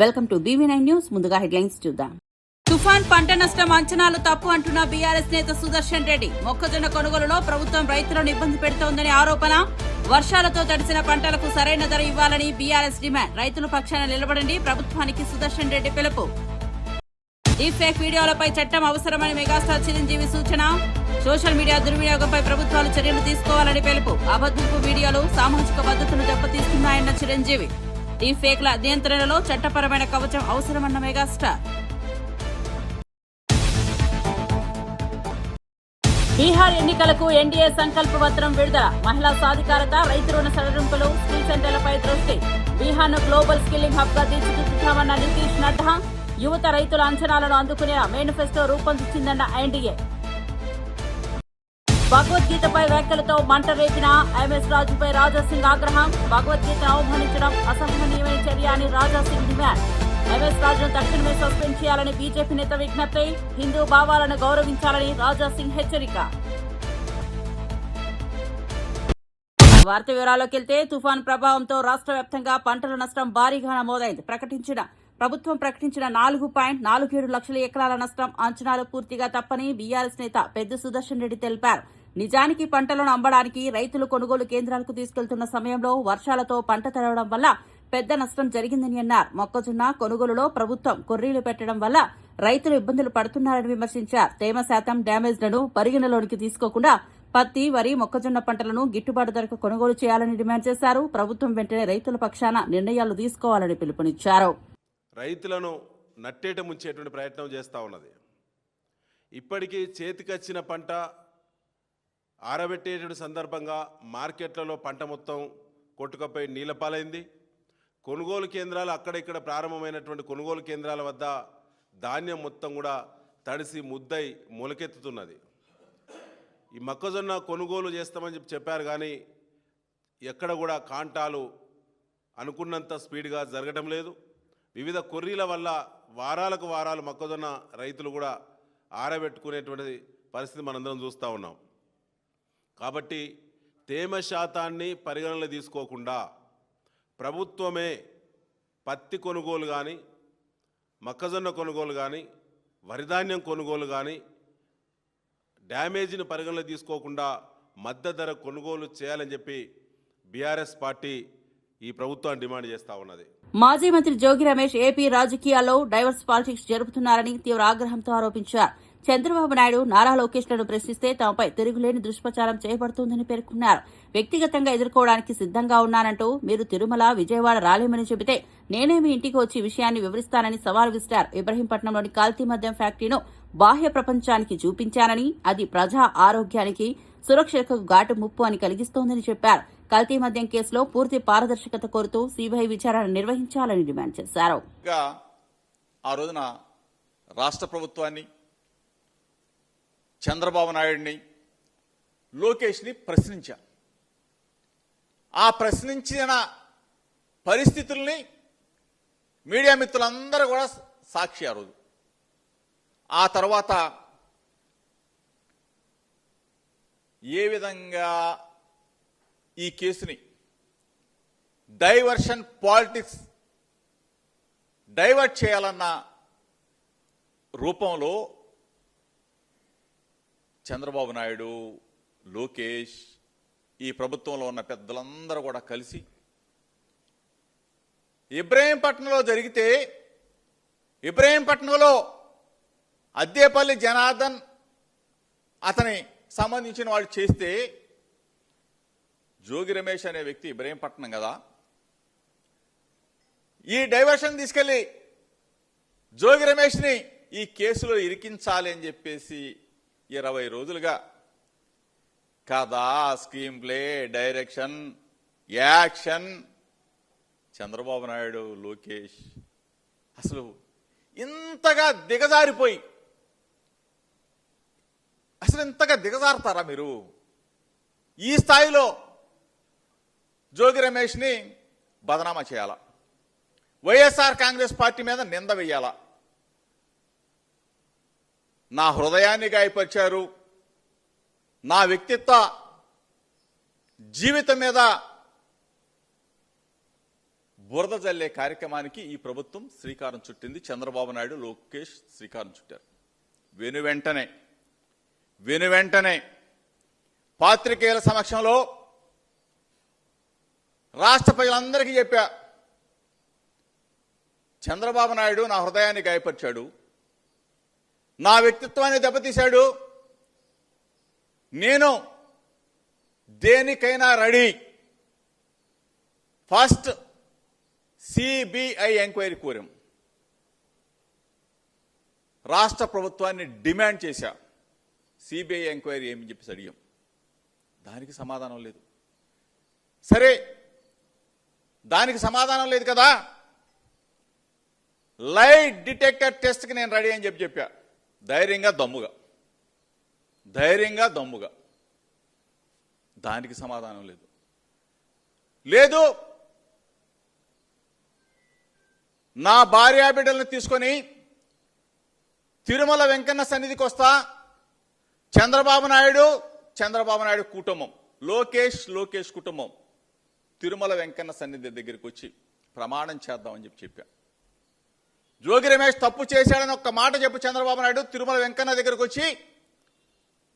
Welcome to BV9 news. ముందుగా headlines చూద్దాం. తుఫాన్ పంట నష్టం అంచనాలు తప్పు అంటున్న బీఆర్ఎస్ నేత సుదర్శన్ రెడ్డి. మొక్కజొన్న కొనుగోలులో ప్రభుత్వం రైతులను ఇబ్బంది పెడుతోందని ఆరోపణ. వర్షాలతో తడిసిన పంటలకు సరైన ధర ఇవ్వాలని బీఆర్ఎస్ డిమాండ్. రైతుల పక్షాన నిలబడండి, ప్రభుత్వానికి సుదర్శన్ రెడ్డి పిలుపు. డీప్ ఫేక్ వీడియోలపై చట్టం అవసరమని మెగాస్టార్ చిరంజీవి సూచన. సోషల్ మీడియా దుర్వినియోగంపై ప్రభుత్వాలు చర్యలు తీసుకోవాలని పిలుపు. అబద్ధపు వీడియోలు సామాజిక భద్రతను దెబ్బతీస్తున్నాయన్న చిరంజీవి. డీప్ ఫేక్ల నియంత్రణలో చట్టపరమైన కవచం అవసరమన్న మెగాస్టార్. బీహార్ ఎన్నికలకు ఎన్డీఏ సంకల్ప పత్రం విడుదల. మహిళా సాధికారత, రైతు రుణ సడలింపులు, స్కిల్ సెంటర్లపై దృష్టి. బీహార్ను గ్లోబల్ స్కిల్లింగ్ హబ్ గా తీర్చిదిద్దుతామన్న నితీష్ నడ్డా. యువత రైతుల అంచనాలను అందుకునే మేనిఫెస్టో రూపొందించిందన్న ఎన్డీఏ. భగవద్గీతపై వ్యాఖ్యలతో మంట రేపిన ఎంఎస్ రాజుపై రాజాసింగ్ ఆగ్రహం. భగవద్గీతను అవమానించడం అసహనీయమైన చర్య అని రాజాసింగ్ డిమాండ్. ఎంఎస్ రాజును తక్షణమే సస్పెండ్ చేయాలని బీజేపీ నేత విజ్ఞప్తి. హిందూ భావాలను గౌరవించాలని రాజాసింగ్ హెచ్చరిక. వార్త వివరాల్లోకి వెళ్తే, తుఫాన్ ప్రభావంతో రాష్ట్ర వ్యాప్తంగా పంటల నష్టం భారీగా నమోదైంది. ప్రభుత్వం ప్రకటించిన 4.47 లక్షల ఎకరాల నష్టం అంచనాలు పూర్తిగా తప్పని బీఆర్ఎస్ నేత పెద్ది సుదర్శన్ రెడ్డి తెలిపారు. నిజానికి పంటలను అమ్మడానికి రైతులు కొనుగోలు కేంద్రాలకు తీసుకెళ్తున్న సమయంలో వర్షాలతో పంట తడవడం వల్ల పెద్ద నష్టం జరిగిందని అన్నారు. మొక్కజొన్న కొనుగోలులో ప్రభుత్వం కొర్రీలు పెట్టడం వల్ల రైతులు ఇబ్బందులు పడుతున్నారని విమర్శించారు. తేమ శాతం డ్యామేజ్లను పరిగణలోనికి తీసుకోకుండా పత్తి, వరి, మొక్కజొన్న పంటలను గిట్టుబాటు ధరకు కొనుగోలు చేయాలని డిమాండ్ చేశారు. ప్రభుత్వం వెంటనే రైతుల పక్షాన నిర్ణయాలు తీసుకోవాలని పిలుపునిచ్చారు. రైతులను నట్టేట ముంచేటువంటి ప్రయత్నం చేస్తూ ఉన్నది. ఇప్పటికీ చేతికొచ్చిన పంట ఆరబెట్టేటువంటి సందర్భంగా మార్కెట్లలో పంట మొత్తం కొట్టుకపోయి నీలపాలైంది. కొనుగోలు కేంద్రాలు అక్కడిక్కడ ప్రారంభమైనటువంటి కొనుగోలు కేంద్రాల వద్ద ధాన్యం మొత్తం కూడా తడిసి ముద్దై మొలకెత్తుతున్నది. ఈ మొక్కజొన్న కొనుగోలు చేస్తామని చెప్పారు, కానీ ఎక్కడ కూడా కాంటాలు అనుకున్నంత స్పీడ్గా జరగడం లేదు. వివిధ కొర్రీల వల్ల వారాలకు వారాలు మొక్కజొన్న రైతులు కూడా ఆరబెట్టుకునేటువంటి పరిస్థితి మనందరం చూస్తూ ఉన్నాం. కాబట్టి తేమ శాతాన్ని పరిగణనలో తీసుకోకుండా ప్రభుత్వమే పత్తి కొనుగోలు కానీ, మొక్కజొన్న కొనుగోలు కానీ, వరిధాన్యం కొనుగోలు కానీ డ్యామేజ్ని పరిగణలో తీసుకోకుండా మద్దతు ధర కొనుగోలు చేయాలని చెప్పి బీఆర్ఎస్ పార్టీ ఈ ప్రభుత్వాన్ని డిమాండ్ చేస్తూ ఉన్నది. మాజీ మంత్రి జోగి రమేష్ ఏపీ రాజకీయాల్లో డైవర్స్ పాలిటిక్స్ జరుపుతున్నారని తీవ్ర ఆగ్రహంతో ఆరోపించారు. చంద్రబాబు నాయుడు, నారా లోకేష్ లను ప్రశ్నిస్తే తమపై తిరుగులేని దుష్ప్రచారం చేయబడుతోందని పేర్కొన్నారు. వ్యక్తిగతంగా ఎదుర్కోవడానికి సిద్దంగా ఉన్నానంటూ మీరు తిరుమల, విజయవాడ రాలేమని చెబితే నేనే మీ ఇంటికి వచ్చి విషయాన్ని వివరిస్తానని సవాల్ విసిరారు. ఇబ్రహీంపట్నంలోని కల్తీ మద్యం ఫ్యాక్టరీను బాహ్య ప్రపంచానికి చూపించానని, అది ప్రజా ఆరోగ్యానికి, సురక్షకు ఘాటు ముప్పు అని కలిగిస్తోందని చెప్పారు. కల్తీ మద్యం కేసులో పూర్తి పారదర్శకత కోరుతూ సిబిఐ విచారణ నిర్వహించాలని డిమాండ్ చేశారు. ఆ రోజున రాష్ట్ర ప్రభుత్వాన్ని, చంద్రబాబు నాయుడిని, లోకేష్ని ప్రశ్నించారు. ఆ ప్రశ్నించిన పరిస్థితుల్ని మీడియా మిత్రులందరూ కూడా సాక్షి. ఆ రోజు ఆ తర్వాత ఏ విధంగా ఈ కేసుని డైవర్షన్ పాలిటిక్స్ డైవర్ట్ చేయాలన్న రూపంలో చంద్రబాబు నాయుడు, లోకేష్, ఈ ప్రభుత్వంలో ఉన్న పెద్దలందరూ కూడా కలిసి ఇబ్రహీంపట్నంలో జరిగితే, ఇబ్రహీంపట్నంలో అద్దేపల్లి జనార్దన్ అతని సంబంధించిన వాళ్ళు చేస్తే, జోగి రమేష్ అనే వ్యక్తి ఇబ్రహీంపట్నం కదా, ఈ డైవర్షన్ తీసుకెళ్లి జోగి రమేష్ని ఈ కేసులో ఇరికించాలి అని చెప్పేసి 20 రోజులుగా కథ, screen play, direction, action Chandrababu Naidu, Lokesh అసలు ఇంతగా దిగజారిపోయి, అసలు ఇంతగా దిగజారుతారా మీరు? ఈ స్థాయిలో జోగి రమేష్ని బదనామా చేయాలా, వైఎస్ఆర్ కాంగ్రెస్ పార్టీ మీద నింద వెయ్యాలా? నా హృదయాన్ని గాయపరిచారు, నా వ్యక్తిత్వ జీవితం మీద బురద జల్లే కార్యక్రమానికి ఈ ప్రభుత్వం శ్రీకారం చుట్టింది. చంద్రబాబు నాయుడు, లోకేష్ శ్రీకారం చుట్టారు. వెను వెంటనే పాత్రికేయుల సమక్షంలో రాష్ట్ర ప్రజలందరికీ చెప్పా, చంద్రబాబు నాయుడు నా హృదయాన్ని గాయపరిచాడు, నా వ్యక్తిత్వాన్ని దెబ్బతీశాడు, నేను దేనికైనా రెడీ. ఫస్ట్ సిబిఐ ఎంక్వైరీ కోరాం. రాష్ట్ర ప్రభుత్వాన్ని డిమాండ్ చేశా, సిబిఐ ఎంక్వైరీ ఏమని చెప్పేసి అడిగాం. దానికి సమాధానం లేదు. సరే, దానికి సమాధానం లేదు కదా, లైట్ డిటెక్టర్ టెస్ట్కి నేను రెడీ అని చెప్పా. ధైర్యంగా దమ్ముగా. దానికి సమాధానం లేదు. నా భార్యా బిడ్డలను తీసుకొని తిరుమల వెంకన్న సన్నిధికి వస్తా, చంద్రబాబు నాయుడు కుటుంబం, లోకేష్ కుటుంబం తిరుమల వెంకన్న సన్నిధి దగ్గరికి వచ్చి ప్రమాణం చేద్దామని చెప్పా. జోగి రమేష్ తప్పు చేశాడని ఒక్క మాట చెప్పు చంద్రబాబు నాయుడు, తిరుమల వెంకన్న దగ్గరకు వచ్చి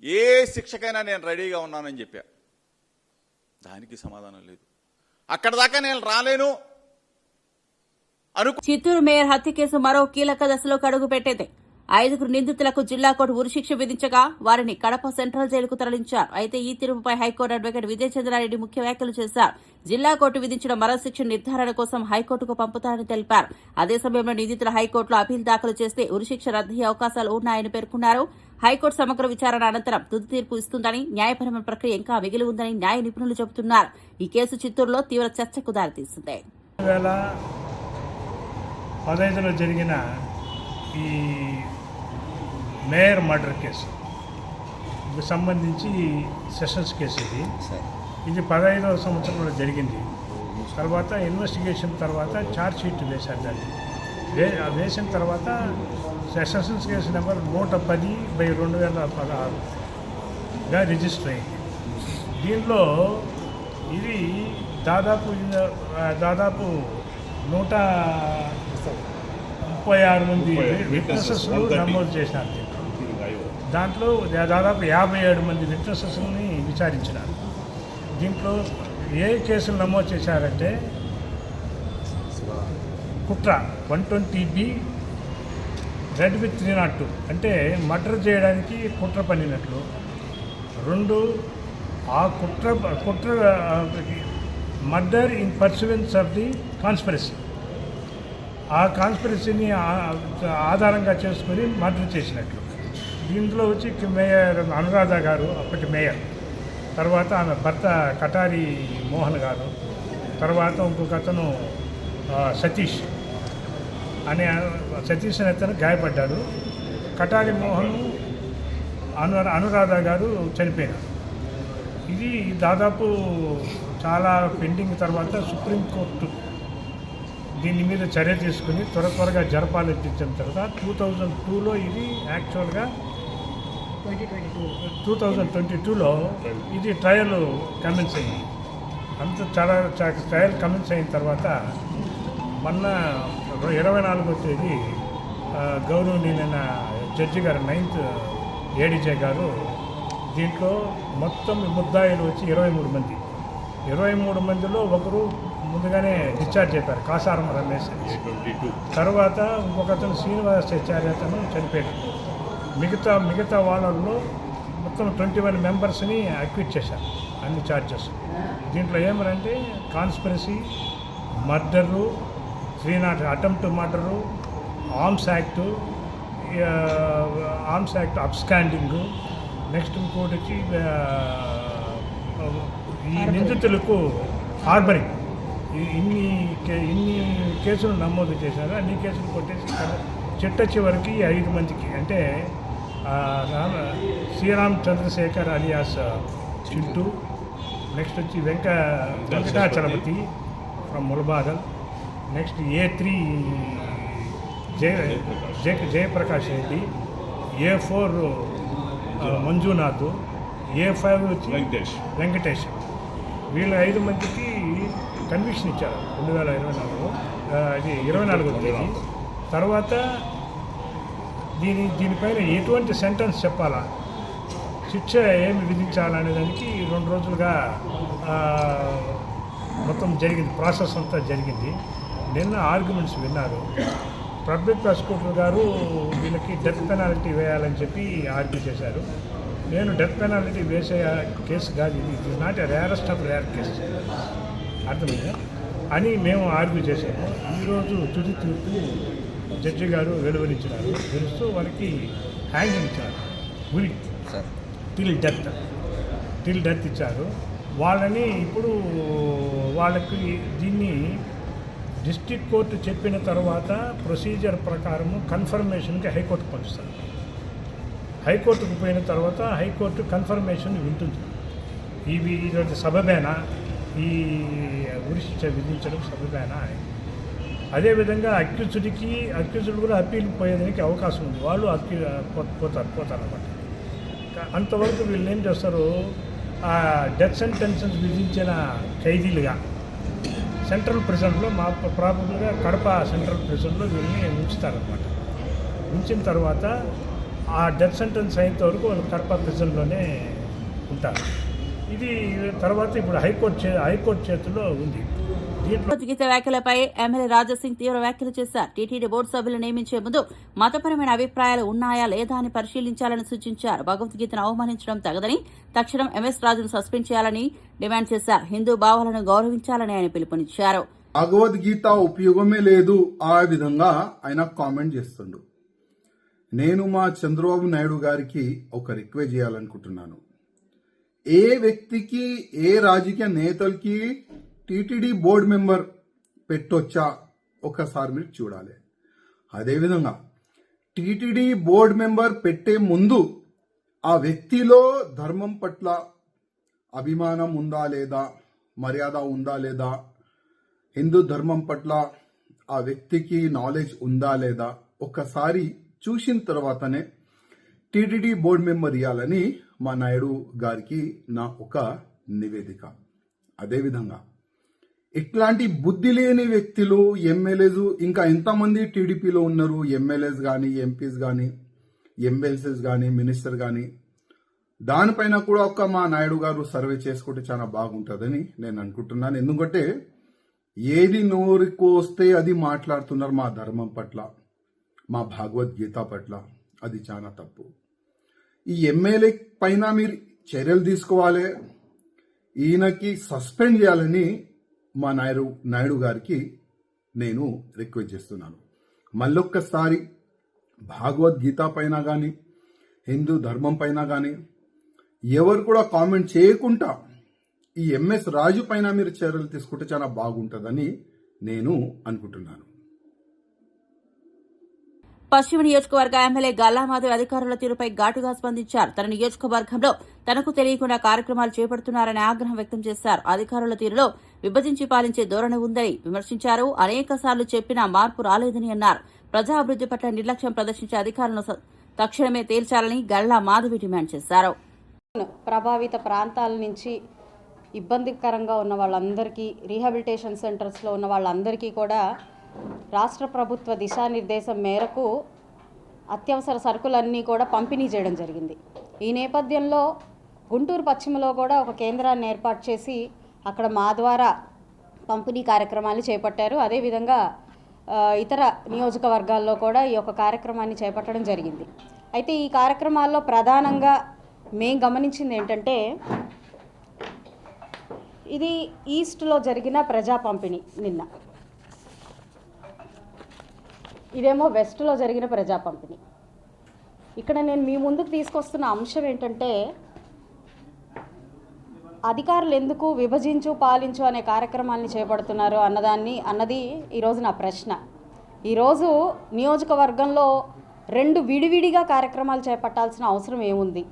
ఏ శిక్షకైనా నేను రెడీగా ఉన్నానని చెప్పా. దానికి సమాధానం లేదు. అక్కడ దాకా నేను రాలేను చిత్తూరు మేయర్ హత్య కేసు మరో కీలక దశలోకి అడుగు పెట్టింది. 5 నిందితులకు జిల్లా కోర్టు ఉరిశిక్ష విధించగా వారిని కడప సెంట్రల్ జైలుకు తరలించారు. అయితే ఈ తీర్పుపై హైకోర్టు అడ్వకేట్ విజయ్ చంద్రారెడ్డి ముఖ్య వ్యాఖ్యలు చేశారు. జిల్లా కోర్టు విధించిన మరో శిక్ష నిర్ధారణ కోసం హైకోర్టుకు పంపుతారని తెలిపారు. అదే సమయంలో నిందితుల హైకోర్టులో అపీల్ దాఖలు చేస్తే ఉరిశిక్ష రద్దయ్యే అవకాశాలు ఉన్నాయని పేర్కొన్నారు. హైకోర్టు సమగ్ర విచారణ అనంతరం తుది తీర్పు ఇస్తుందని, న్యాయపరమైన ప్రక్రియ ఇంకా మిగిలి ఉందని న్యాయ నిపుణులు చెబుతున్నారు. ఈ కేసు చిత్తూరులో తీవ్ర చర్చకు దారితీసింది. 2015లో జరిగిన ఈ మేయర్ మర్డర్ కేసు సంబంధించి సెషన్స్ కేసు ఇది 15వ సంవత్సరంలో జరిగింది. తర్వాత ఇన్వెస్టిగేషన్ తర్వాత ఛార్జ్ షీట్ వేశారు. దాన్ని వేసిన తర్వాత సెషన్స్ కేసు నెంబర్ 110/2016గా రిజిస్టర్ అయింది. దీంట్లో ఇది దాదాపు 136 మంది విట్నెసెస్ను నమోదు చేశారు. దాంట్లో దాదాపు 57 మంది విట్నెసెస్ని విచారించినారు. దీంట్లో ఏ కేసులు నమోదు చేశారంటే కుట్ర 120B రెడ్ విత్ 302 అంటే మర్డర్ చేయడానికి కుట్ర పన్నినట్లు. 2 ఆ కుట్ర murder in pursuance of the conspiracy, ఆ కాన్స్పిరసీని ఆధారంగా చేసుకుని మర్డర్ చేసినట్లు. దీంట్లో వచ్చి మేయర్ అనురాధ గారు, అప్పటి మేయర్, తర్వాత ఆమె భర్త కటారి మోహన్ గారు, తర్వాత ఇంకొక అతను సతీష్ అనే అతను గాయపడ్డాడు. కటారి మోహన్, అనురాధ గారు చనిపోయినారు. ఇది దాదాపు చాలా పెండింగ్ తర్వాత సుప్రీంకోర్టు దీని మీద చర్య తీసుకుని త్వరగా జరపాలనిపించిన తర్వాత 2022లో ఇది యాక్చువల్గా 2022లో ఇది ట్రయల్ కమెన్స్ అయింది. చాలా ట్రయల్ కమెన్స్ అయిన తర్వాత మొన్న 24వ తేదీ గౌరవనీయులైన జడ్జి గారు 9th ADJ గారు దీంట్లో మొత్తం ముద్దాయిలు వచ్చి 23 మంది. 23 మందిలో ఒకరు ముందుగానే డిశ్చార్జ్ అయిపోయారు, కాసారం రమేష్. తర్వాత ఇంకొక అతను శ్రీనివాసాచార్య అతను చనిపోయాడు. మిగతా వాళ్ళల్లో మొత్తం 21 మెంబర్స్ని అక్విట్ చేశారు అన్ని ఛార్జెస్. దీంట్లో ఏమనంటే conspiracy, murder, 300 attempt murder, arms act absconding, next ఇంకోటి వచ్చి ఈ నిందితులకు హార్బరింగ్. ఇన్ని కేసులు నమోదు చేశారు. అన్ని కేసులు కొట్టేసి చిట్ట చివరికి 5 మందికి అంటే శ్రీరామ్ చంద్రశేఖర్ అలియాస్ చింటూ, నెక్స్ట్ వచ్చి Venkatachalapathi from Mulabadal, next A3 Jayaprakash Reddy, A4 Manjunath, A5 వచ్చి వెంకటేష్. వీళ్ళ 5 మందికి కన్విక్షన్ ఇచ్చారు 2024 అది 24వ తేదీ. తర్వాత దీనిపైన ఎటువంటి సెంటెన్స్ చెప్పాలా, శిక్ష ఏమి విధించాలనే దానికి 2 రోజులుగా మొత్తం జరిగింది, ప్రాసెస్ అంతా జరిగింది. నిన్న ఆర్గ్యుమెంట్స్ విన్నారు. పబ్లిక్ ప్రాసిక్యూటర్ గారు వీళ్ళకి డెత్ పెనాల్టీ వేయాలని చెప్పి ఆర్గ్యూ చేశారు. నేను డెత్ పెనాల్టీ వేసే కేసు కాదు, ఇది it is not a rarest of rare case, అర్థమైందా అని మేము ఆర్గ్యూ చేశాము. ఈరోజు తుది తీర్పు జడ్జి గారు వెలువరించినారు. తెలుస్తూ వాళ్ళకి హ్యాంగింగ్ ఇచ్చారు, ఉరి టిల్ డెత్ ఇచ్చారు. వాళ్ళని ఇప్పుడు వాళ్ళకి దీన్ని డిస్ట్రిక్ట్ కోర్టు చెప్పిన తర్వాత ప్రొసీజర్ ప్రకారము కన్ఫర్మేషన్కి హైకోర్టుకు పంపిస్తారు. హైకోర్టుకు పోయిన తర్వాత హైకోర్టు కన్ఫర్మేషన్ వింటుంది. ఈరోజు సబబేనా, ఈ ఉరి శిక్ష విధించడం సబబేనా అని. అదేవిధంగా అక్యూజ్డ్ కూడా అప్పీల్కి పోయేదానికి అవకాశం ఉంది. వాళ్ళు పోతారన్నమాట. అంతవరకు వీళ్ళు ఏం చేస్తారు, ఆ డెత్ సెంటెన్సెస్ విధించిన ఖైదీలుగా సెంట్రల్ ప్రిజన్లో ప్రాబబుల్గా కడప సెంట్రల్ ప్రిజన్లో వీళ్ళని ఉంచుతారనమాట. ఉంచిన తర్వాత ఆ డెత్ సెంటెన్స్ అయినంత వరకు వాళ్ళు కడప ప్రిజన్లోనే ఉంటారు. ఇది తర్వాత ఇప్పుడు హైకోర్టు చేతుల్లో ఉంది. గీత వ్యాఖ్యలపై ఎమ్మెల్యే రాజాసింగ్ తీవ్ర వ్యాఖ్యలు చేశారు. టీటీడీ బోర్డు సభ్యులు నియమించే ముందు మతపరమైన అభిప్రాయాలు ఉన్నాయా లేదా అని పరిశీలించాలని సూచించారు. భగవద్గీతను అవమానించడం తగదని, తక్షణం ఎంఎస్ రాజును సస్పెండ్ చేయాలని డిమాండ్ చేశారు. హిందూ భావాలను గౌరవించాలని ఆయన పిలుపునిచ్చారు. భగవద్గీత ఉపయోగమే లేదు ఆ విధంగా ఆయన కామెంట్ చేస్తుండు. నేను మా చంద్రబాబు నాయుడు గారికి ఒక రిక్వెస్ట్ చేయాలనుకుంటున్నాను. ఏ వ్యక్తికి, ఏ రాజకీయ నేతలకి టీటీడీ బోర్డు మెంబర్ పెట్టొచ్చా ఒకసారి మీరు చూడాలి. అదేవిధంగా టీటీడీ బోర్డు మెంబర్ పెట్టే ముందు ఆ వ్యక్తిలో ధర్మం పట్ల అభిమానం ఉందా లేదా, మర్యాద ఉందా లేదా, హిందూ ధర్మం పట్ల ఆ వ్యక్తికి నాలెడ్జ్ ఉందా లేదా ఒక్కసారి చూసిన తర్వాతనే టీటీడీ బోర్డు మెంబర్ ఇవ్వాలని మా నాయుడు గారికి నా ఒక నివేదిక. అదేవిధంగా ఇట్లాంటి బుద్ధి లేని వ్యక్తులు, ఎమ్మెల్యేలు ఇంకా ఎంతమంది టీడీపీలో ఉన్నారు, ఎమ్మెల్యేస్ కానీ, ఎంపీస్ కానీ, ఎమ్మెల్సీస్ కానీ, మినిస్టర్ కానీ, దానిపైన కూడా ఒక మా నాయుడు గారు సర్వే చేసుకుంటే చాలా బాగుంటుందని నేను అనుకుంటున్నాను. ఎందుకంటే ఏది నోరుకు వస్తే అది మాట్లాడుతున్నారు మా ధర్మం పట్ల, మా భగవద్గీత పట్ల. అది చాలా తప్పు. ఈ ఎమ్మెల్యే పైన మీరు చర్యలు తీసుకోవాలి, ఈయనకి సస్పెండ్ చేయాలని మా నాయుడు గారికి నేను రిక్వెస్ట్ చేస్తున్నాను. మళ్ళొక్కసారి భగవద్గీత పైన కానీ, హిందూ ధర్మం పైన కానీ ఎవరు కూడా కామెంట్ చేయకుండా ఈ ఎంఎస్ రాజు పైన మీరు చర్యలు తీసుకుంటే చాలా బాగుంటుందని నేను అనుకుంటున్నాను. పశ్చిమ నియోజకవర్గ ఎమ్మెల్యే గల్లామాధవి అధికారుల తీరుపై ఘాటుగా స్పందించారు. తన నియోజకవర్గంలో తనకు తెలియకుండా కార్యక్రమాలు చేపడుతున్నారని ఆగ్రహం వ్యక్తం చేశారు. అధికారుల తీరులో విభజించి పాలించే ధోరణి ఉందని విమర్శించారు. అనేకసార్లు చెప్పినా మార్పు రాలేదని అన్నారు. ప్రజా అభివృద్ది పట్ల నిర్లక్ష్యం ప్రదర్శించే అధికారులను తక్షణమే తేల్చాలని గల్లామాధవి డిమాండ్ చేశారు. ప్రభావిత ప్రాంతాల నుంచి ఇబ్బందికరంగా ఉన్న వాళ్ళందరికీ, రీహాబిలిటేషన్ సెంటర్స్లో ఉన్న వాళ్ళందరికీ కూడా రాష్ట్ర ప్రభుత్వ దిశానిర్దేశం మేరకు అత్యవసర సరుకులన్నీ కూడా పంపిణీ చేయడం జరిగింది. ఈ నేపథ్యంలో గుంటూరు పశ్చిమలో కూడా ఒక కేంద్రాన్ని ఏర్పాటు చేసి అక్కడ మా ద్వారా పంపిణీ కార్యక్రమాన్ని చేపట్టారు. అదేవిధంగా ఇతర నియోజకవర్గాల్లో కూడా ఈ యొక్క కార్యక్రమాన్ని చేపట్టడం జరిగింది. అయితే ఈ కార్యక్రమాల్లో ప్రధానంగా మేము గమనించింది ఏంటంటే, ఇది ఈస్ట్లో జరిగిన ప్రజా పంపిణీ, నిన్న ఇదేమో వెస్ట్లో జరిగిన ప్రజా పంపిణీ. ఇక్కడ నేను మీ ముందుకు తీసుకొస్తున్న అంశం ఏంటంటే, అధికారులు ఎందుకు విభజించు పాలించు అనే కార్యక్రమాన్ని చేపడుతున్నారు అన్నది ఈరోజు నా ప్రశ్న. ఈరోజు నియోజకవర్గంలో 2 విడివిడిగా కార్యక్రమాలు చేపట్టాల్సిన అవసరం ఏముంది?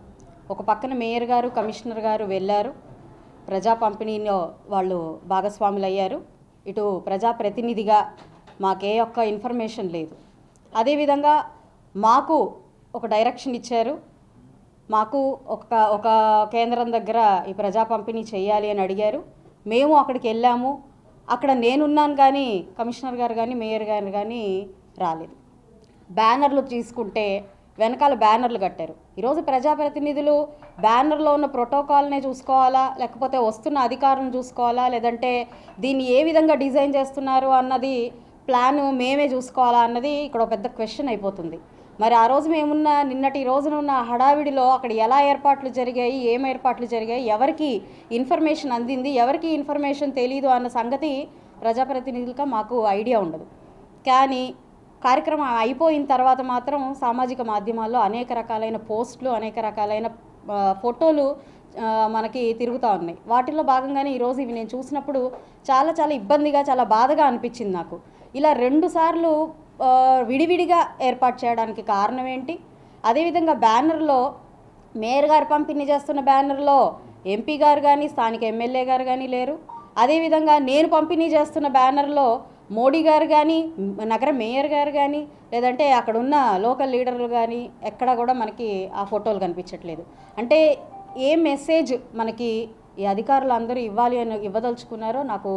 ఒక పక్కన మేయర్ గారు, కమిషనర్ గారు వెళ్ళారు, ప్రజా పంపిణీలో వాళ్ళు భాగస్వాములు అయ్యారు. ఇటు ప్రజాప్రతినిధిగా మాకే ఒక్క ఇన్ఫర్మేషన్ లేదు. అదేవిధంగా మాకు ఒక డైరెక్షన్ ఇచ్చారు, మాకు ఒక కేంద్రం దగ్గర ఈ ప్రజా పంపిణీ చేయాలి అని అడిగారు. మేము అక్కడికి వెళ్ళాము, అక్కడ నేనున్నాను కానీ కమిషనర్ గారు కానీ మేయర్ గారు కానీ రాలేదు. బ్యానర్లు తీసుకుంటే వెనకాల బ్యానర్లు కట్టారు. ఈరోజు ప్రజాప్రతినిధులు బ్యానర్లో ఉన్న ప్రోటోకాల్నే చూసుకోవాలా, లేకపోతే వస్తున్న అధికారులను చూసుకోవాలా, లేదంటే దీన్ని ఏ విధంగా డిజైన్ చేస్తున్నారు అన్నది ప్లాన్ మేమే చూసుకోవాలా అన్నది ఇక్కడ ఒక పెద్ద క్వశ్చన్ అయిపోతుంది. మరి ఆ రోజు మేమున్న నిన్నటి రోజున ఉన్న హడావిడిలో అక్కడ ఎలా ఏర్పాట్లు జరిగాయి, ఏం ఏర్పాట్లు జరిగాయి, ఎవరికి ఇన్ఫర్మేషన్ అందింది, ఎవరికి ఇన్ఫర్మేషన్ తెలీదు అన్న సంగతి ప్రజాప్రతినిధులుగా మాకు ఐడియా ఉండదు. కానీ కార్యక్రమం అయిపోయిన తర్వాత మాత్రం సామాజిక మాధ్యమాల్లో అనేక రకాలైన పోస్టులు, అనేక రకాలైన ఫోటోలు మనకి తిరుగుతూ ఉన్నాయి. వాటిల్లో భాగంగానే ఈరోజు ఇవి నేను చూసినప్పుడు చాలా చాలా ఇబ్బందిగా, చాలా బాధగా అనిపించింది నాకు. ఇలా 2 సార్లు విడివిడిగా ఏర్పాటు చేయడానికి కారణం ఏంటి? అదేవిధంగా బ్యానర్లో మేయర్ గారు పంపిణీ చేస్తున్న బ్యానర్లో ఎంపీ గారు కానీ స్థానిక ఎమ్మెల్యే గారు కానీ లేరు. అదేవిధంగా నేను పంపిణీ చేస్తున్న బ్యానర్లో మోడీ గారు కానీ నగర మేయర్ గారు కానీ లేదంటే అక్కడ ఉన్న లోకల్ లీడర్లు కానీ ఎక్కడ కూడా మనకి ఆ ఫోటోలు కనిపించట్లేదు. అంటే ఏ మెసేజ్ మనకి ఈ అధికారులు అందరూ ఇవ్వదలుచుకున్నారో నాకు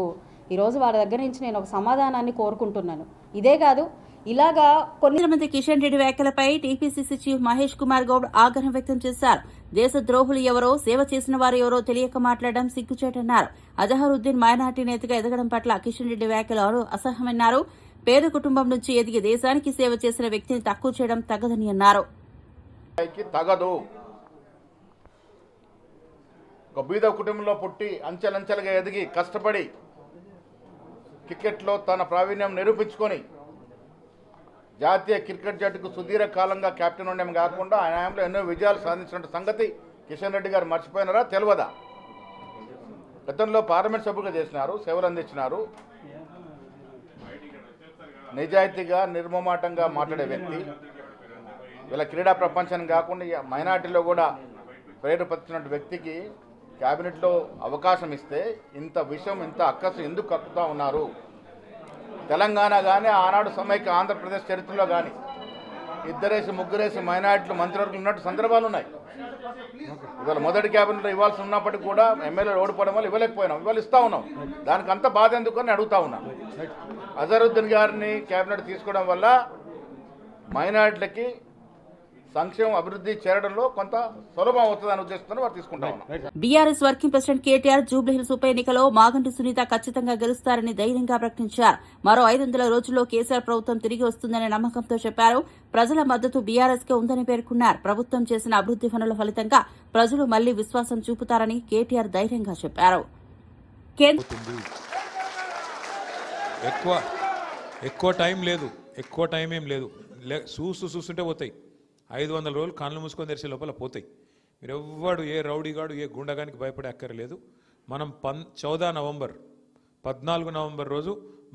ఈరోజు వారి దగ్గర నుంచి నేను ఒక సమాధానాన్ని కోరుకుంటున్నాను. ఇదే కాదు, ఇలాగా కేంద్ర మంత్రి కిషన్ రెడ్డి వ్యాఖ్యలపై టీపీసీసీ చీఫ్ మహేష్ కుమార్ గౌడ్ ఆగ్రహం వ్యక్తం చేశారు. దేశ ద్రోహులు ఎవరో, సేవ చేసిన వారు ఎవరో తెలియక మాట్లాడడం సిగ్గుచేటన్నారు. అజహరుద్దీన్ మైనార్టీ నేతగా ఎదగడం పట్ల కిషన్ రెడ్డి వ్యాఖ్యలు అసహ్యమన్నారు. పేద కుటుంబం నుంచి ఎదిగి దేశానికి సేవ చేసిన వ్యక్తిని తక్కువ చేయడం తగదని అన్నారు. తగదు. ఒక బీద కుటుంబంలో పుట్టి అంచెలంచెలుగా ఎదిగి కష్టపడి క్రికెట్లో తన ప్రావీణ్యం నిరూపించుకొని జాతీయ క్రికెట్ జట్టుకు సుదీర్ఘ కాలంగా కెప్టెన్ ఉండడం కాకుండా ఆయనలో ఎన్నో విజయాలు సాధించిన సంగతి కిషన్ రెడ్డి గారు మర్చిపోయినారా, తెలియదా? గతంలో పార్లమెంట్ సభ్యులుగా చేసినారు, సేవలు అందించినారు. నిజాయితీగా నిర్మమాటంగా మాట్లాడే వ్యక్తి. ఇలా క్రీడా ప్రపంచాన్ని కాకుండా మైనార్టీలో కూడా ప్రేరేపించిన వ్యక్తికి క్యాబినెట్లో అవకాశం ఇస్తే ఇంత విషయం, ఇంత అక్కసు ఎందుకు కక్కుతా ఉన్నారు? తెలంగాణ కానీ ఆనాడు సమైక్య ఆంధ్రప్రదేశ్ చరిత్రలో కానీ 2 ముగ్గురేసి మైనార్టీలు మంత్రివర్గం ఉన్నట్టు సందర్భాలు ఉన్నాయి. ఇవాళ మొదటి క్యాబినెట్లో ఇవ్వాల్సి ఉన్నప్పటికీ కూడా ఎమ్మెల్యేలు ఓడిపోవడం వల్ల ఇవ్వలేకపోయినాం. ఇవాళ ఇస్తా ఉన్నాం. దానికి అంత బాధ ఎందుకని అడుగుతా ఉన్నాం. అజరుద్దీన్ గారిని క్యాబినెట్ తీసుకోవడం వల్ల మైనార్టీలకి సంక్షేమం అభివృద్ధి చేరడంలో కొంత సులభం అవుతుందని ఉద్దేశంతో వారు తీసుకుంటా ఉన్నాం. BRS working president KTR Jubilee Hills ఉప ఎన్నికలో మాగంటి సునీత ఖచ్చితంగా గెలుస్తారని ధైర్యంగా ప్రకటించారు. మరో 500 రోజుల్లో కేసీఆర్ ప్రభుత్వం తిరిగి వస్తుందనే నమ్మకంతో చెప్పారు. ప్రజల మద్దతు బీఆర్ఎస్ కే ఉందని పేర్కొన్నారు. ప్రభుత్వం చేసిన అభివృద్ధి పనుల ఫలితంగా ప్రజలు మళ్లీ విశ్వాసం చూపుతారని కేటీఆర్ ధైర్యంగా చెప్పారు. ఎక్కువ టైం ఏం లేదు. చూస్తుంటే పోతాయి. 500 రోజులు కళ్ళు మూసుకొని తెరిచే లోపల పోతాయి. మీరు ఎవ్వడు, ఏ రౌడీగాడు, ఏ గుండగానికి భయపడే అక్కర్లేదు. మనం 14 నవంబర్ రోజు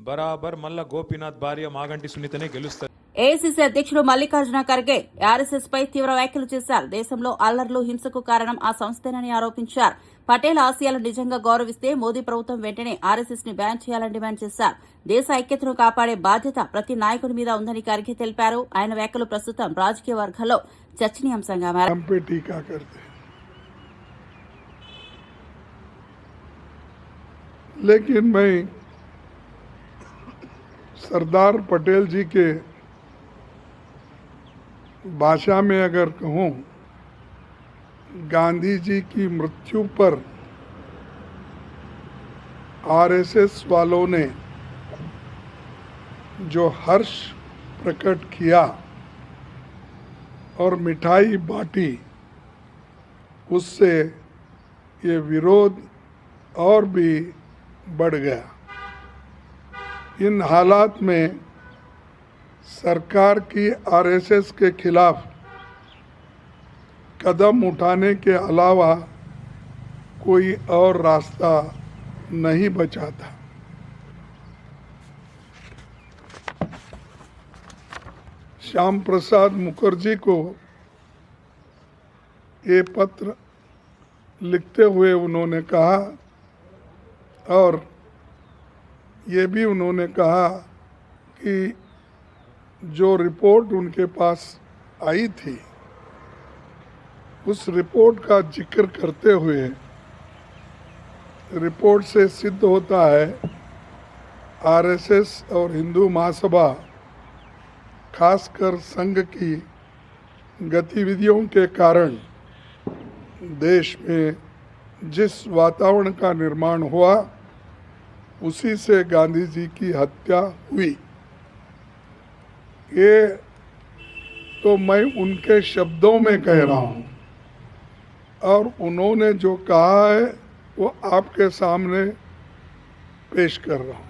బరాబర్ మళ్ళా గోపీనాథ్ భార్య మాగంటి సునీతనే గెలుస్తారు. ఏఐసీసీ అధ్యక్షుడు మల్లికార్జున ఖర్గే ఆర్ఎస్ఎస్ పై తీవ్ర వ్యాఖ్యలు చేశారు. దేశంలో అల్లర్లు, హింసకు కారణం ఆ సంస్థేనని ఆరోపించారు. పటేల్ ఆశయాలను నిజంగా గౌరవిస్తే మోదీ ప్రభుత్వం వెంటనే ఆర్ఎస్ఎస్ ని బ్యాన్ చేయాలని డిమాండ్ చేశారు. దేశ ఐక్యతను కాపాడే బాధ్యత ప్రతి నాయకుడి మీద ఉందని ఖర్గే తెలిపారు. ఆయన వ్యాఖ్యలు ప్రస్తుతం రాజకీయ వర్గాల్లో చర్చనీయాంశంగా మారాయి. लेकिन मैं सरदार पटेल जी के भाषा में अगर कहूँ, गांधी जी की मृत्यु पर आरएसएस वालों ने जो हर्ष प्रकट किया और मिठाई बांटी, उससे ये विरोध और भी बढ़ गया. इन हालात में सरकार की आरएसएस के खिलाफ कदम उठाने के अलावा कोई और रास्ता नहीं बचा था. श्याम प्रसाद मुखर्जी को ये पत्र लिखते हुए उन्होंने कहा, और ये भी उन्होंने कहा कि जो रिपोर्ट उनके पास आई थी, उस रिपोर्ट का जिक्र करते हुए रिपोर्ट से सिद्ध होता है आरएसएस और हिंदू महासभा खासकर संघ की गतिविधियों के कारण देश में जिस वातावरण का निर्माण हुआ उसी से गांधी जी की हत्या हुई। ये तो मैं उनके शब्दों में कह रहा हूँ और उन्होंने जो कहा है वो आपके सामने पेश कर रहा हूँ।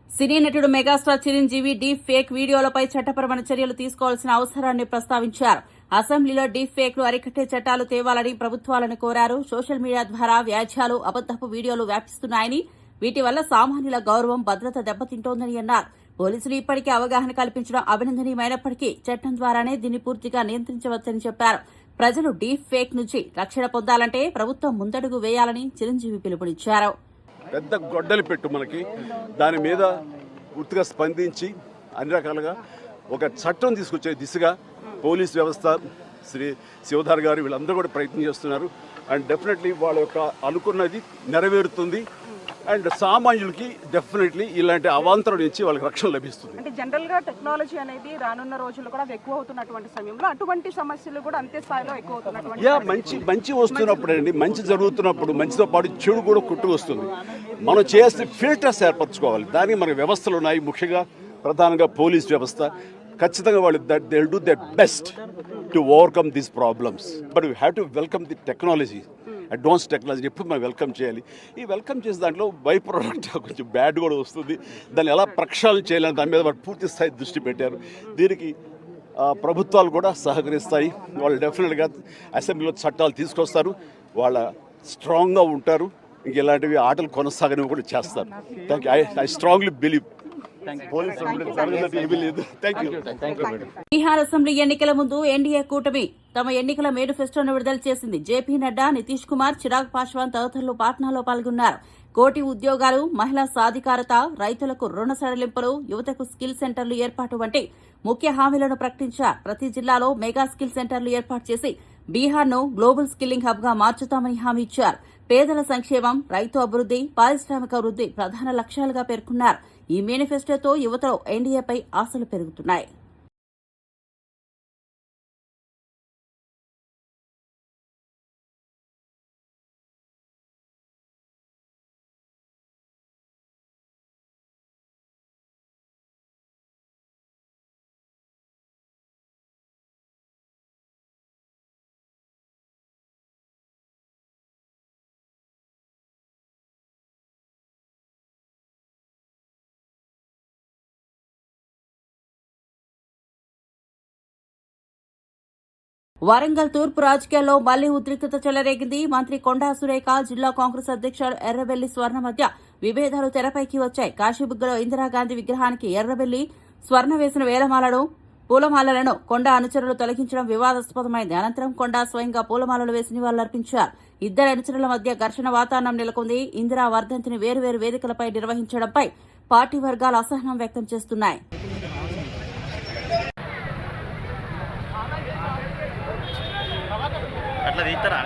సినీ నటుడు మెగాస్టార్ చిరంజీవి డీప్ ఫేక్ వీడియోలపై చట్టపరమైన చర్యలు తీసుకోవాల్సిన అవసరాన్ని ప్రస్తావించారు. అసెంబ్లీలో డీప్ ఫేక్ ను అరికట్టే చట్టాలు తేవాలని ప్రభుత్వాలను కోరారు. సోషల్ మీడియా ద్వారా వ్యాజ్యాలు, అబద్దపు వీడియోలు వ్యాపిస్తున్నాయని, వీటి వల్ల సామాన్యుల గౌరవం, భద్రత దెబ్బతింటోందని అన్నారు. పోలీసులు ఇప్పటికే అవగాహన కల్పించడం అభినందనీయమైనప్పటికీ చట్టం ద్వారానే దీన్ని పూర్తిగా నియంత్రించవచ్చని చెప్పారు. ప్రజలు డీప్ ఫేక్ నుంచి రక్షణ పొందాలంటే ప్రభుత్వం ముందడుగు వేయాలని చిరంజీవి పిలుపునిచ్చారు. పెద్ద గొడ్డలి పెట్టు మనకి దాని మీద పూర్తిగా స్పందించి అన్ని రకాలుగా ఒక చట్టం తీసుకొచ్చే దిశగా పోలీస్ వ్యవస్థ, శ్రీ శివధార్ గారు వీళ్ళందరూ కూడా ప్రయత్నం చేస్తున్నారు. అండ్ డెఫినెట్లీ వాళ్ళ యొక్క అనుకున్నది నెరవేరుతుంది. అండ్ సామాన్యులకి డెఫినెట్లీ ఇలాంటి అవాంతరం నుంచి వాళ్ళకి రక్షణ లభిస్తుంది. అంటే జనరల్ గా టెక్నాలజీ అనేది రానున్న రోజుల్లో కూడా ఎక్కువ అవుతున్నటువంటి సమయంలో అటువంటి సమస్యలు కూడా అంతే స్థాయిలో ఎక్కువ అవుతున్నటువంటి మంచి వస్తున్నప్పుడు అండి, మంచి జరుగుతున్నప్పుడు మంచితో పాటు చెడు కూడా కుట్టు వస్తుంది. మనం చేస్తే ఫిల్టర్స్ ఏర్పరచుకోవాలి. దానికి మన వ్యవస్థలు ఉన్నాయి. ముఖ్యంగా ప్రధానంగా పోలీస్ వ్యవస్థ ఖచ్చితంగా వాళ్ళు they will do there best to overcome these problems. But we have to welcome the technology, advance technology ఎప్పుడు మనం వెల్కమ్ చేయాలి. ఈ వెల్కమ్ చేసే దాంట్లో బై ప్రోడక్ట్ కొంచెం బ్యాడ్ కూడా వస్తుంది. దాన్ని ఎలా ప్రక్షాళన చేయాలని దాని మీద వాళ్ళు పూర్తి స్థాయి దృష్టి పెట్టారు. దీనికి ప్రభుత్వాలు కూడా సహకరిస్తాయి. వాళ్ళు డెఫినెట్గా అసెంబ్లీలో చట్టాలు తీసుకొస్తారు. వాళ్ళ స్ట్రాంగ్గా ఉంటారు. ఇంక ఇలాంటివి ఆటలు కొనసాగనివి కూడా చేస్తారు. Thank you. I strongly believe. Bihar assembly ఎన్నికల ముందు ఎన్డీఏ కూటమి తమ ఎన్నికల మేనిఫెస్టోను విడుదల చేసింది. జేపీ నడ్డా, నితీష్ కుమార్, చిరాగ్ పాశ్వాన్ తదితరులు పాట్నాలో పాల్గొన్నారు. కోటి ఉద్యోగాలు, మహిళా సాధికారత, రైతులకు రుణ సడలింపులు, యువతకు స్కిల్ సెంటర్లు ఏర్పాటు వంటి ముఖ్య హామీలను ప్రకటించారు. ప్రతి జిల్లాలో మెగా స్కిల్ సెంటర్లు ఏర్పాటు చేసి బీహార్ను గ్లోబల్ స్కిల్లింగ్ హబ్ గా మార్చుతామని హామీ ఇచ్చారు. పేదల సంక్షేమం, రైతు అభివృద్ది, పారిశ్రామిక వృద్ది ప్రధాన లక్ష్యాలుగా పేర్కొన్నారు. ఈ మేనిఫెస్టోతో యువతలో ఎన్డీఏపై ఆశలు పెరుగుతున్నాయి. వరంగల్ తూర్పు రాజకీయాల్లో మళ్లీ ఉద్రిక్తత చెలరేగింది. మంత్రి కొండా సురేఖ, జిల్లా కాంగ్రెస్ అధ్యక్షుడు ఎర్రబెల్లి స్వర్ణ మధ్య విభేదాలు తెరపైకి వచ్చాయి. కాశీబుగ్గలో ఇందిరాగాంధీ విగ్రహానికి ఎర్రబెల్లి స్వర్ణ వేసిన పూలమాలలను కొండా అనుచరులు తొలగించడం వివాదాస్పదమైంది. అనంతరం కొండా స్వయంగా పూలమాలలు వేసి నివాళులర్పించారు. ఇద్దరు అనుచరుల మధ్య ఘర్షణ వాతావరణం నెలకొంది. ఇందిరా వర్ధంతిని వేరువేరు వేదికలపై నిర్వహించడంపై పార్టీ వర్గాలు అసహనం వ్యక్తం చేస్తున్నాయి. అట్లా తీస్తారా?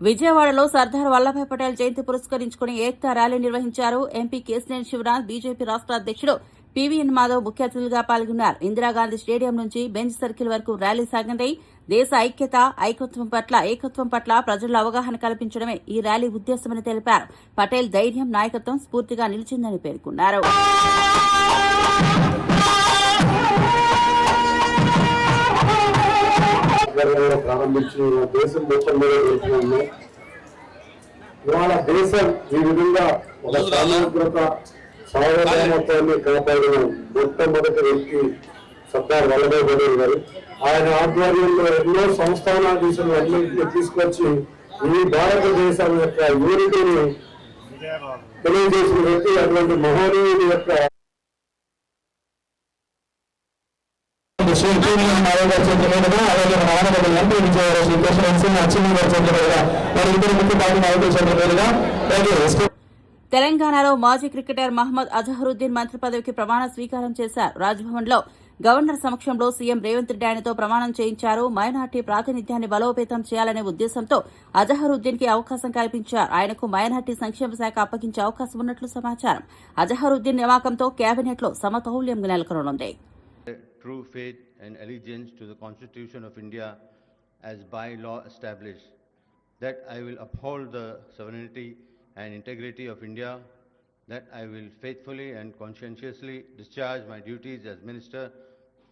విజయవాడలో సర్దార్ వల్లభాయ్ పటేల్ జయంతి పురస్కరించుకుని ఏక్తా ర్యాలీ నిర్వహించారు. ఎంపీ కేశినేని శివరాజ్, బీజేపీ రాష్ట్ర అధ్యక్షుడు పీవీఎన్ మాధవ్ ముఖ్య అతిథులుగా పాల్గొన్నారు. ఇందిరాగాంధీ స్టేడియం నుంచి బెంచ్ సర్కిల్ వరకు ర్యాలీ సాగింది. దేశ ఏకత్వం పట్ల ప్రజల్లో అవగాహన కల్పించడమే ఈ ర్యాలీ ఉద్దేశమని తెలిపారు. పటేల్ ధైర్యం, నాయకత్వం స్ఫూర్తిగా నిలిచిందని పేర్కొన్నారు. ప్రారంభించిన దేశం మొత్తం మీద జరుగుతుంది. ఇవాళ దేశం ఈ విధంగా ఒక సమగ్రత సార్వభౌమత్వాన్ని కాపాడిన మొట్టమొదటి వ్యక్తి సర్దార్ వల్లభాయ్ పటేల్ గారు. ఆయన ఆధ్వర్యంలో ఎన్నో సంస్థానాధీశులు అన్నింటినీ తీసుకొచ్చి ఈ భారతదేశం యొక్క యూనిటీని తెలియజేసిన వ్యక్తి. అటువంటి మహోనీయుడి యొక్క తెలంగాణలో మాజీ క్రికెటర్ మహమ్మద్ అజహరుద్దీన్ మంత్రి పదవికి ప్రమాణ స్వీకారం చేశారు. రాజ్భవన్లో గవర్నర్ సమక్షంలో సీఎం రేవంత్ రెడ్డి ఆయనతో ప్రమాణం చేయించారు. మైనార్టీ ప్రాతినిధ్యాన్ని బలోపేతం చేయాలనే ఉద్దేశంతో అజహరుద్దీన్ కి అవకాశం కల్పించారు. ఆయనకు మైనార్టీ సంక్షేమ శాఖ అప్పగించే అవకాశం ఉన్నట్లు సమాచారం. అజహరుద్దీన్ నియామకంతో కేబినెట్ లో సమతౌల్యం నెలకొననుంది. True faith and allegiance to the Constitution of India as by law established, that I will uphold the sovereignty and integrity of India, that I will faithfully and conscientiously discharge my duties as Minister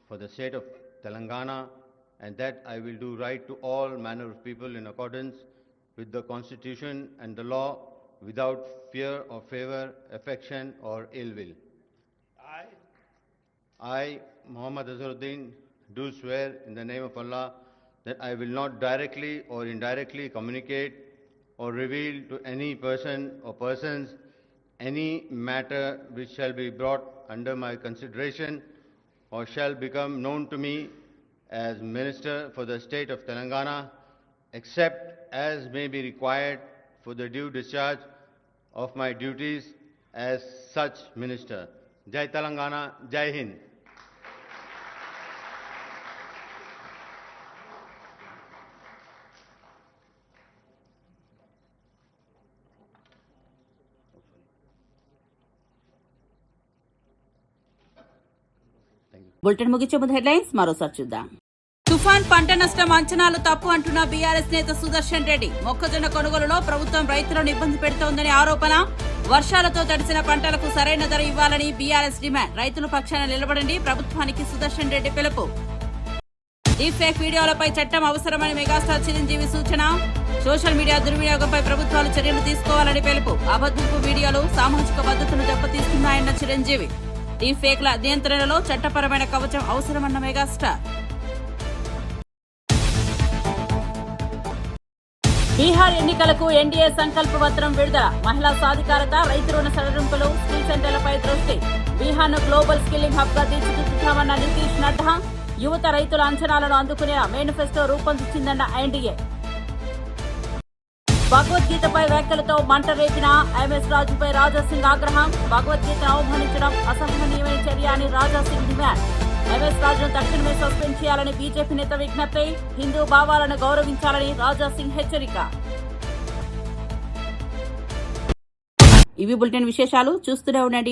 for the state of Telangana, and that I will do right to all manner of people in accordance with the Constitution and the law without fear or favor, affection or ill will. I, Muhammad Azharuddin, do swear in the name of Allah that I will not directly or indirectly communicate or reveal to any person or persons any matter which shall be brought under my consideration or shall become known to me as Minister for the state of Telangana, except as may be required for the due discharge of my duties as such Minister. Jai Telangana, Jai Hind. Bulletin ముగించే ముందు headlines మరోసారి చూద్దాం. తుఫాన్ పంట నష్టం అంచనాలు తప్పు అంటున్న బీఆర్ఎస్ నేత సుదర్శన్ రెడ్డి. మొక్కజొన్న కొనుగోలులో ప్రభుత్వం రైతులను ఇబ్బంది పెడుతోందని ఆరోపణ. వర్షాలతో తడిసిన పంటలకు సరైన ధర ఇవ్వాలని బీఆర్ఎస్ డిమాండ్. రైతుల పక్షాన నిలబడండి, ప్రభుత్వానికి సుదర్శన్ రెడ్డి పిలుపు. డీప్ ఫేక్ వీడియోలపై చట్టం అవసరమని మెగాస్టార్ చిరంజీవి సూచన. సోషల్ మీడియా దుర్వినియోగంపై ప్రభుత్వాలు చర్యలు తీసుకోవాలని పిలుపు. అబద్ధపు వీడియోలు సామాజిక భద్రతను దెబ్బతీస్తున్నాయన్న చిరంజీవి. డీప్ ఫేక్ల నియంత్రణలో చట్టపరమైన కవచం అవసరమన్న మెగాస్టార్. బీహార్ ఎన్నికలకు ఎన్డీఏ సంకల్ప పత్రం విడుదల. మహిళా సాధికారత, రైతు రుణ సడలింపులు, స్కిల్ సెంటర్లపై దృష్టి. బీహార్ను గ్లోబల్ స్కిల్లింగ్ హబ్ గా తీర్చిదిద్దుతామన్న నితీష్ నడ్డా. యువత రైతుల అంచనాలను అందుకునేలా మేనిఫెస్టో రూపొందించిందన్న ఎన్డీఏ. భగవద్గీతపై వ్యాఖ్యలతో మంట రేపిన ఎంఎస్ రాజుపై రాజాసింగ్ ఆగ్రహం. భగవద్గీతను అవమానించడం అసహనీయమైన చర్య అని రాజాసింగ్ డిమాండ్. ఎంఎస్ రాజును తక్షణమే సస్పెండ్ చేయాలని బీజేపీ నేత విజ్ఞప్తి. హిందూ భావాలను గౌరవించాలని రాజాసింగ్ హెచ్చరిక. ఇవి బులెటిన్ విశేషాలు. చూస్తూనే ఉండండి